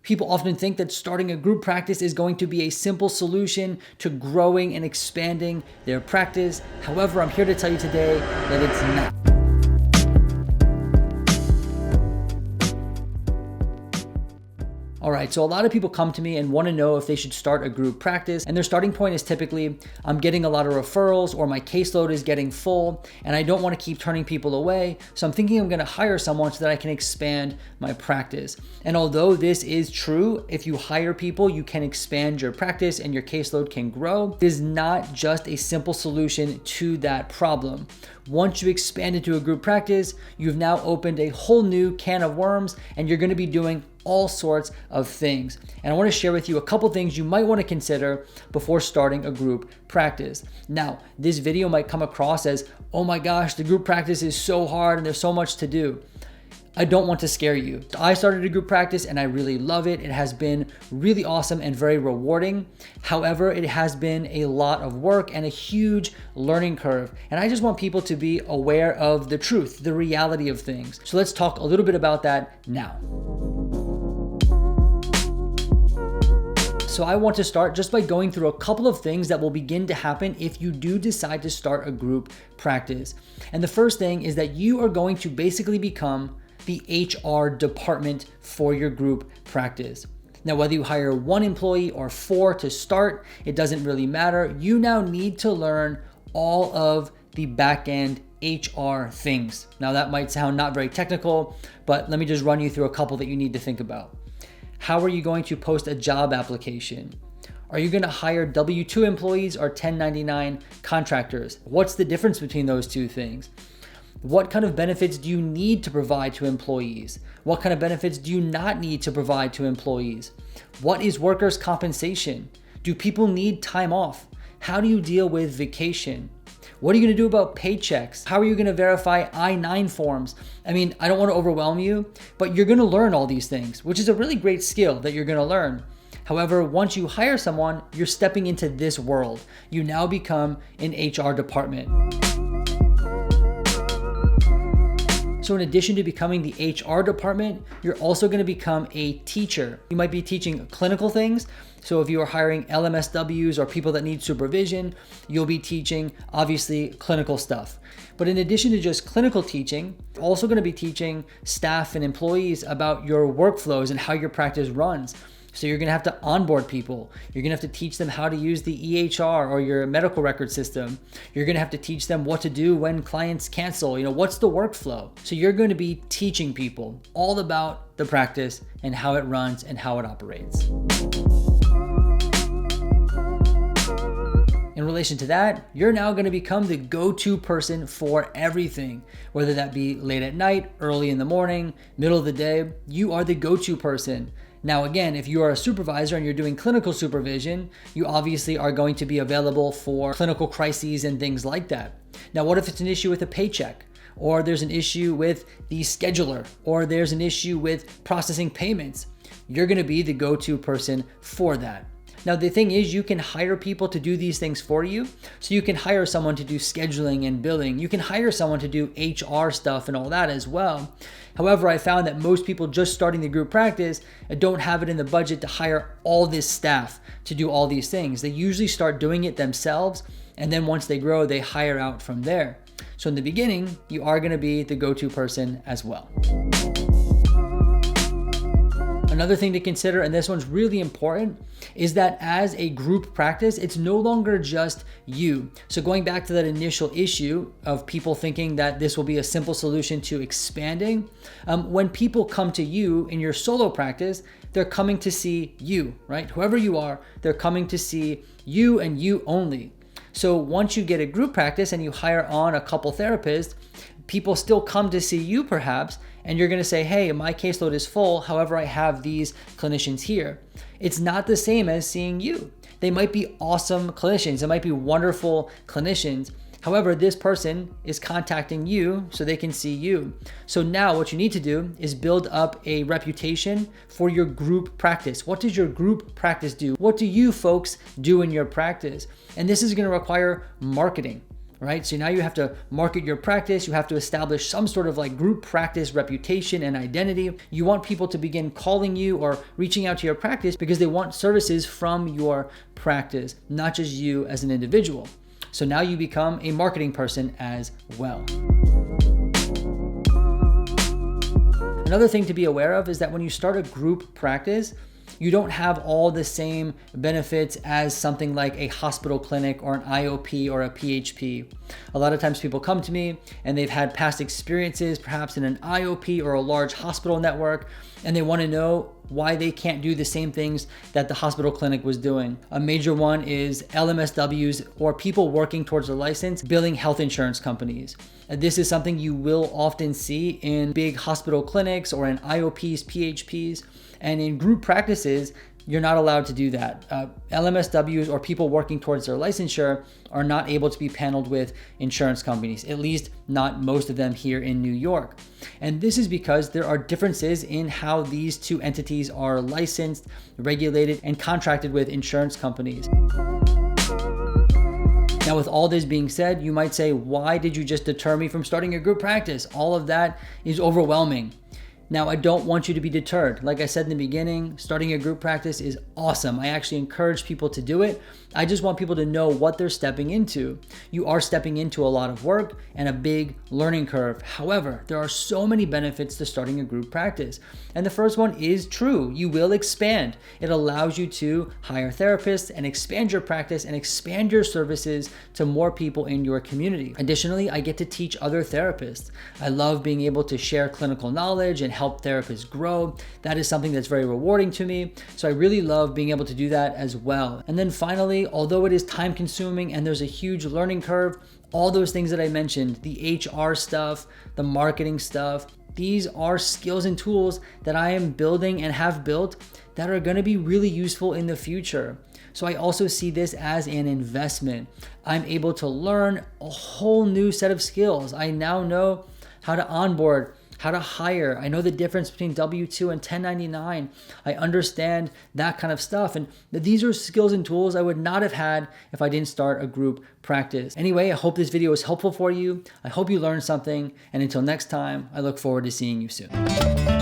People often think that starting a group practice is going to be a simple solution to growing and expanding their practice. However, I'm here to tell you today that it's not. All right, so a lot of people come to me and want to know if they should start a group practice, and their starting point is typically, I'm getting a lot of referrals or my caseload is getting full and I don't want to keep turning people away, so I'm thinking I'm going to hire someone so that I can expand my practice. And although this is true, if you hire people, you can expand your practice and your caseload can grow. It is not just a simple solution to that problem. Once you expand into a group practice, you've now opened a whole new can of worms and you're going to be doing all sorts of things. And I want to share with you a couple things you might want to consider before starting a group practice. Now, this video might come across as, oh my gosh, the group practice is so hard and there's so much to do. I don't want to scare you. I started a group practice and I really love it. It has been really awesome and very rewarding. However, it has been a lot of work and a huge learning curve. And I just want people to be aware of the truth, the reality of things. So let's talk a little bit about that now. So I want to start just by going through a couple of things that will begin to happen if you do decide to start a group practice. And the first thing is that you are going to basically become the HR department for your group practice. Now, whether you hire 1 employee or 4 to start, it doesn't really matter. You now need to learn all of the back-end HR things. Now, that might sound not very technical, but let me just run you through a couple that you need to think about. How are you going to post a job application? Are you going to hire W-2 employees or 1099 contractors? What's the difference between those two things? What kind of benefits do you need to provide to employees? What kind of benefits do you not need to provide to employees? What is workers' compensation? Do people need time off? How do you deal with vacation? What are you going to do about paychecks? How are you going to verify I-9 forms? I mean, I don't want to overwhelm you, but you're going to learn all these things, which is a really great skill that you're going to learn. However, once you hire someone, you're stepping into this world. You now become an HR department. So in addition to becoming the HR department, you're also going to become a teacher. You might be teaching clinical things. So if you are hiring LMSWs or people that need supervision, you'll be teaching obviously clinical stuff. But in addition to just clinical teaching, you're also going to be teaching staff and employees about your workflows and how your practice runs. So you're going to have to onboard people. You're going to have to teach them how to use the EHR or your medical record system. You're going to have to teach them what to do when clients cancel. What's the workflow? So you're going to be teaching people all about the practice and how it runs and how it operates. In relation to that, you're now going to become the go-to person for everything, whether that be late at night, early in the morning, middle of the day. You are the go-to person. Now, again, if you are a supervisor and you're doing clinical supervision, you obviously are going to be available for clinical crises and things like that. Now, what if it's an issue with a paycheck? Or there's an issue with the scheduler? Or there's an issue with processing payments? You're going to be the go-to person for that. Now, the thing is, you can hire people to do these things for you. So you can hire someone to do scheduling and billing. You can hire someone to do HR stuff and all that as well. However, I found that most people just starting the group practice don't have it in the budget to hire all this staff to do all these things. They usually start doing it themselves, and then once they grow, they hire out from there. So in the beginning, you are going to be the go-to person as well. Another thing to consider, and this one's really important, is that as a group practice, it's no longer just you. So going back to that initial issue of people thinking that this will be a simple solution to expanding, when people come to you in your solo practice, they're coming to see you, right? Whoever you are, they're coming to see you and you only. So once you get a group practice and you hire on a couple therapists, people still come to see you perhaps, and you're going to say, hey, my caseload is full. However, I have these clinicians here. It's not the same as seeing you. They might be awesome clinicians. They might be wonderful clinicians. However, this person is contacting you so they can see you. So now what you need to do is build up a reputation for your group practice. What does your group practice do? What do you folks do in your practice? And this is going to require marketing. right? So now you have to market your practice. You have to establish some sort of like group practice reputation and identity. You want people to begin calling you or reaching out to your practice because they want services from your practice, not just you as an individual. So now you become a marketing person as well. Another thing to be aware of is that when you start a group practice, you don't have all the same benefits as something like a hospital clinic or an IOP or a PHP. A lot of times people come to me and they've had past experiences, perhaps in an IOP or a large hospital network, and they want to know why they can't do the same things that the hospital clinic was doing. A major one is LMSWs, or people working towards a license, billing health insurance companies. This is something you will often see in big hospital clinics or in IOPs, PHPs, and in group practices, you're not allowed to do that. LMSWs, or people working towards their licensure, are not able to be paneled with insurance companies, at least not most of them here in New York. And this is because there are differences in how these two entities are licensed, regulated, and contracted with insurance companies. Now, with all this being said, you might say, why did you just deter me from starting a group practice? All of that is overwhelming. Now, I don't want you to be deterred. Like I said in the beginning, starting a group practice is awesome. I actually encourage people to do it. I just want people to know what they're stepping into. You are stepping into a lot of work and a big learning curve. However, there are so many benefits to starting a group practice. And the first one is true. You will expand. It allows you to hire therapists and expand your practice and expand your services to more people in your community. Additionally, I get to teach other therapists. I love being able to share clinical knowledge and help therapists grow. That is something that's very rewarding to me. So I really love being able to do that as well. And then finally, although it is time consuming and there's a huge learning curve, all those things that I mentioned, the HR stuff, the marketing stuff, these are skills and tools that I am building and have built that are going to be really useful in the future. So I also see this as an investment. I'm able to learn a whole new set of skills. I now know how to onboard, how to hire. I know the difference between W-2 and 1099. I understand that kind of stuff. And these are skills and tools I would not have had if I didn't start a group practice. Anyway, I hope this video was helpful for you. I hope you learned something. And until next time, I look forward to seeing you soon.